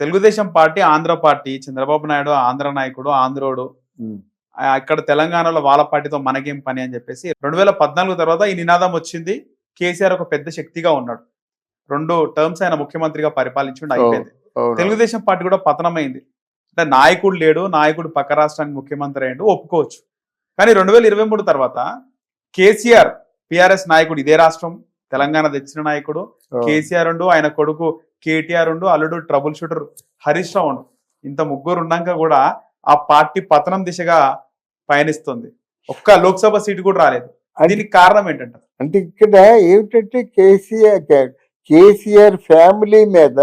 Telugu Desam party, Andhra party, Chandrababu Naidu Andhra నాయకుడు, ఆంధ్రోడు. ఉమ్, ఇక్కడ తెలంగాణలో వాళ్ళ పార్టీతో మనకేం పని అని చెప్పేసి 2014 తర్వాత ఈ నినాదం వచ్చింది. కేసీఆర్ ఒక పెద్ద శక్తిగా ఉన్నాడు. 2 టర్మ్స్ ఆయన ముఖ్యమంత్రిగా పరిపాలించుండి అయిపోయింది. అవును. తెలుగుదేశం పార్టీ కూడా పతనమైంది. అంటే నాయకుడు లేడు, నాయకుడు పక్క రాష్ట్రానికి ముఖ్యమంత్రి అయ్యిండు, ఒప్పుకోవచ్చు. కానీ 2023 తర్వాత కేసీఆర్ పిఆర్ఎస్ నాయకుడు, ఇదే రాష్ట్రం తెలంగాణ తెచ్చిన నాయకుడు కేసీఆర్ ఉండు, ఆయన కొడుకు కేటీఆర్ ఉండు, అల్లుడు ట్రబుల్ షూటర్ హరీష్ రావు ఉండు. ఇంత ముగ్గురు ఉన్నాక కూడా ఆ పార్టీ పతనం దిశగా పయనిస్తుంది. ఒక్క లోక్సభ సీటు కూడా రాలేదు. దీనికి కారణం ఏంటంటారు? అంటే ఇక్కడ ఏమిటంటే కేసీఆర్ ఫ్యామిలీ మీద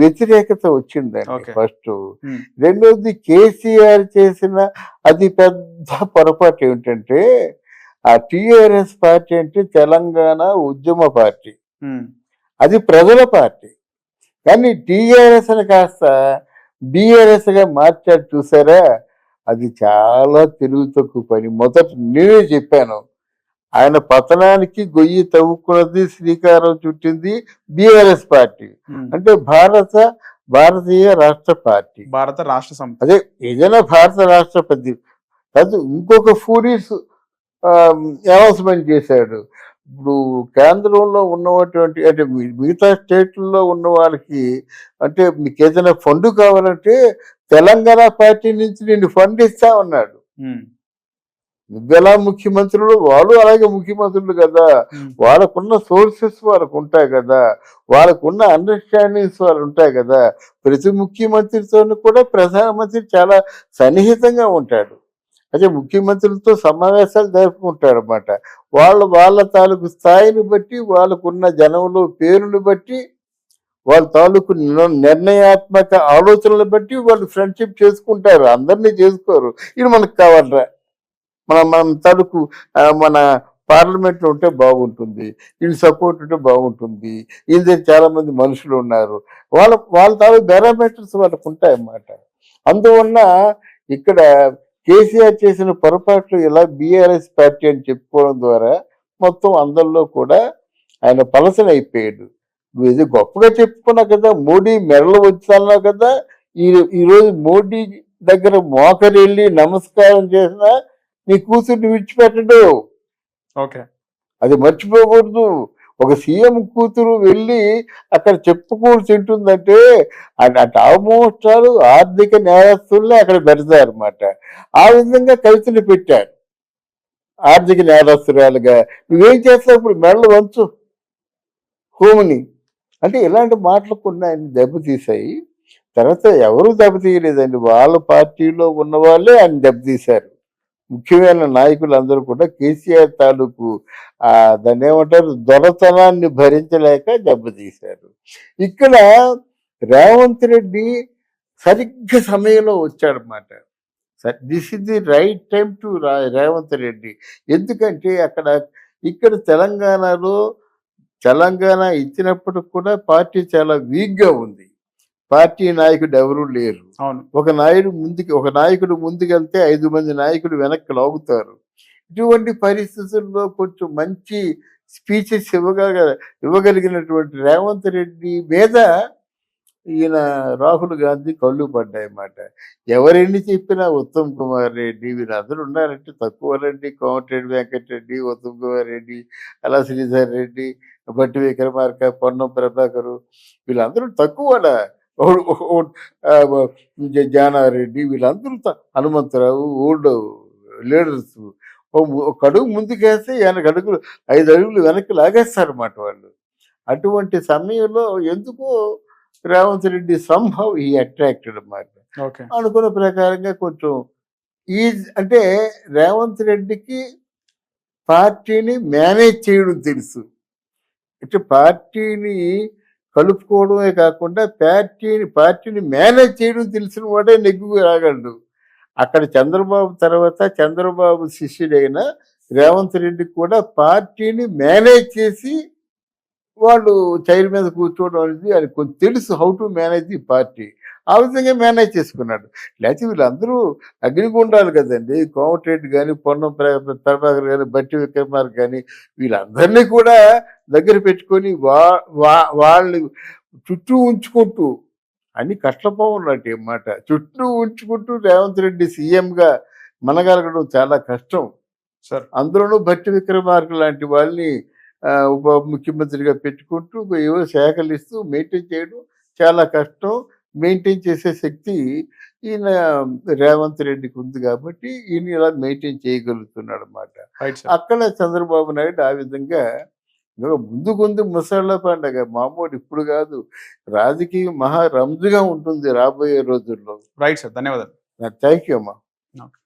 వ్యతిరేకత వచ్చిందండి ఫస్ట్. రెండోది కేసీఆర్ చేసిన అతి పెద్ద పొరపాటు ఏమిటంటే ఆ టిఆర్ఎస్ పార్టీ అంటే తెలంగాణ ఉద్యమ పార్టీ, అది ప్రజల పార్టీ. కానీ టిఆర్ఎస్ అని కాస్త బిఆర్ఎస్ గా మార్చాడు చూసారా, అది చాలా తెలివి తక్కువ పని. మొదట నేనే చెప్పాను, ఆయన పతనానికి గొయ్యి తవ్వుకున్నది, శ్రీకారం చుట్టింది బిఆర్ఎస్ పార్టీ. అంటే భారతీయ రాష్ట్ర పార్టీ, భారత రాష్ట్ర సమితి. అదే ఏదైనా భారత రాష్ట్రపతి కాదు. ఇంకొక ఫూరీస్ అనౌన్స్మెంట్ చేశాడు. ఇప్పుడు కేంద్రంలో ఉన్నటువంటి అంటే మిగతా స్టేట్లలో ఉన్న వాళ్ళకి అంటే మీకు ఏదైనా ఫండ్ కావాలంటే తెలంగాణ పార్టీ నుంచి నేను ఫండ్ ఇస్తా ఉన్నాడు. నువ్వెలా ముఖ్యమంత్రులు, వాళ్ళు అలాగే ముఖ్యమంత్రులు కదా, వాళ్ళకున్న సోర్సెస్ వాళ్ళకు ఉంటాయి కదా, వాళ్ళకున్న అండర్స్టాండింగ్స్ వాళ్ళు ఉంటాయి కదా. ప్రతి ముఖ్యమంత్రితో కూడా ప్రధానమంత్రి చాలా సన్నిహితంగా ఉంటాడు. అయితే ముఖ్యమంత్రులతో సమావేశాలు జరుపుకుంటాడు అన్నమాట. వాళ్ళ తాలూకు స్థాయిని బట్టి, వాళ్ళకున్న జనంలో పేరుని బట్టి, వాళ్ళ తాలూకు నిర్ణయాత్మక ఆలోచనలు బట్టి వాళ్ళు ఫ్రెండ్షిప్ చేసుకుంటారు. అందరినీ చేసుకోరు. ఇది మనకు కావాలరా, మన తాలూకు మన పార్లమెంట్ లో ఉంటే బాగుంటుంది, వీళ్ళు సపోర్ట్ ఉంటే బాగుంటుంది, వీళ్ళ దగ్గర చాలా మంది మనుషులు ఉన్నారు, వాళ్ళ తాలూకు పారామీటర్స్ వాళ్ళకు ఉంటాయన్నమాట. అందువల్ల ఇక్కడ కేసీఆర్ చేసిన పొరపాట్లు ఇలా బీఆర్ఎస్ పార్టీ అని చెప్పుకోవడం ద్వారా మొత్తం అందరిలో కూడా ఆయన పలసన అయిపోయాడు. నువ్వు ఇది గొప్పగా చెప్పుకున్నావు కదా, మోడీ మెడలు వచ్చాన్నావు కదా, ఈరోజు మోడీ దగ్గర మోకరెళ్ళి నమస్కారం చేసినా నీ కూతుర్ని విడిచిపెట్టడు. ఓకే, అది మర్చిపోకూడదు. ఒక సీఎం కూతురు వెళ్ళి అక్కడ చెప్పుకూడు తింటుందంటే అటు ఆల్మోస్ట్ ఆర్థిక నేరస్తుల్ని అక్కడ పెడతారు అనమాట. ఆ విధంగా కవితలు పెట్టారు ఆర్థిక నేరస్తురాలుగా. నువ్వేం చేస్తావు ఇప్పుడు, మెడలు వంచు హోముని అంటే ఇలాంటి మాటలు కూడా ఆయన దెబ్బతీసాయి. తర్వాత ఎవరు దెబ్బతీయలేదండి, వాళ్ళ పార్టీలో ఉన్న వాళ్ళే ఆయన దెబ్బతీశారు. ముఖ్యమైన నాయకులు అందరూ కూడా కేసీఆర్ తాలూకు దాన్ని ఏమంటారు దొరతనాన్ని భరించలేక దెబ్బతీశారు. ఇక్కడ రేవంత్ రెడ్డి సరిగ్గా సమయంలో వచ్చాడనమాట. This is the right time to Revanth Reddy. ఎందుకంటే ఇక్కడ తెలంగాణ ఇచ్చినప్పటికి కూడా పార్టీ చాలా వీక్గా ఉంది. పార్టీ నాయకుడు ఎవరూ లేరు. ఒక నాయకుడు ముందుకెళ్తే 5 మంది నాయకులు వెనక్కి లాగుతారు. ఇటువంటి పరిస్థితుల్లో కొంచెం మంచి స్పీచెస్ ఇవ్వగలిగినటువంటి రేవంత్ రెడ్డి మీద ఈయన రాహుల్ గాంధీ కళ్ళు పడ్డాయన్నమాట. ఎవరెన్ని చెప్పినా ఉత్తమ్ కుమార్ రెడ్డి వీళ్ళందరూ ఉన్నారంటే తక్కువ రెడ్డి, కోమటిరెడ్డి వెంకటరెడ్డి, ఉత్తమ్ కుమార్ రెడ్డి, అలా శ్రీధర్ రెడ్డి, బట్టి విక్రమార్క, పొన్నం ప్రభాకరు వీళ్ళందరూ తక్కువ. జానారెడ్డి వీళ్ళందరూ హనుమంతరావు ఓల్డ్ లీడర్స్. ఒక అడుగు ముందుకేస్తే 5 అడుగులు వెనక్కి లాగేస్తారన్నమాట వాళ్ళు. అటువంటి సమయంలో ఎందుకో రేవంత్ రెడ్డి సంభవ్ ఈ అట్రాక్టెడ్ అన్నమాట. అనుకున్న ప్రకారంగా కొంచెం అంటే రేవంత్ రెడ్డికి పార్టీని మేనేజ్ చేయడం తెలుసు. అంటే పార్టీని కలుపుకోవడమే కాకుండా పార్టీని మేనేజ్ చేయడం తెలిసిన వాడే నెగ్గు రాగలడు. అక్కడ చంద్రబాబు తర్వాత చంద్రబాబు శిష్యుడైన రేవంత్ రెడ్డి కూడా పార్టీని మేనేజ్ చేసి వాళ్ళు చైర్ మీద కూర్చోవడం అనేది అది కొంచెం తెలుసు, how to manage the party. ఆ విధంగా మేనేజ్ చేసుకున్నాడు. లేకపోతే వీళ్ళందరూ అగ్నిగుండాలు కదండి. కోమటిరెడ్డి కానీ, పొన్నం ప్రభాకర్ కానీ, బట్టి విక్రమార్ కానీ వీళ్ళందరినీ కూడా దగ్గర పెట్టుకొని వాళ్ళు చుట్టూ ఉంచుకుంటూ అన్ని కష్టపోవం లాంటి మాట. చుట్టూ ఉంచుకుంటూ రేవంత్ రెడ్డి సీఎంగా మనగలగడం చాలా కష్టం. సార్ అందులోనూ భట్టి విక్రమార్క లాంటి వాళ్ళని ఉప ముఖ్యమంత్రిగా పెట్టుకుంటూ ఏవో శాఖలు ఇస్తూ మెయింటైన్ చేయడం చాలా కష్టం. మెయింటైన్ చేసే శక్తి ఈయన రేవంత్ రెడ్డికి ఉంది కాబట్టి ఈయన ఇలా మెయింటైన్ చేయగలుగుతున్నాడు అన్నమాట. Right sir. అక్కడ చంద్రబాబు నాయుడు ఆ విధంగా ముందు ముసళ్ళ పండగ మామూలు ఇప్పుడు కాదు, రాజకీయం మహా రంజుగా ఉంటుంది రాబోయే రోజుల్లో. Right sir. ధన్యవాదాలు. థ్యాంక్ యూ అమ్మా. ఓకే.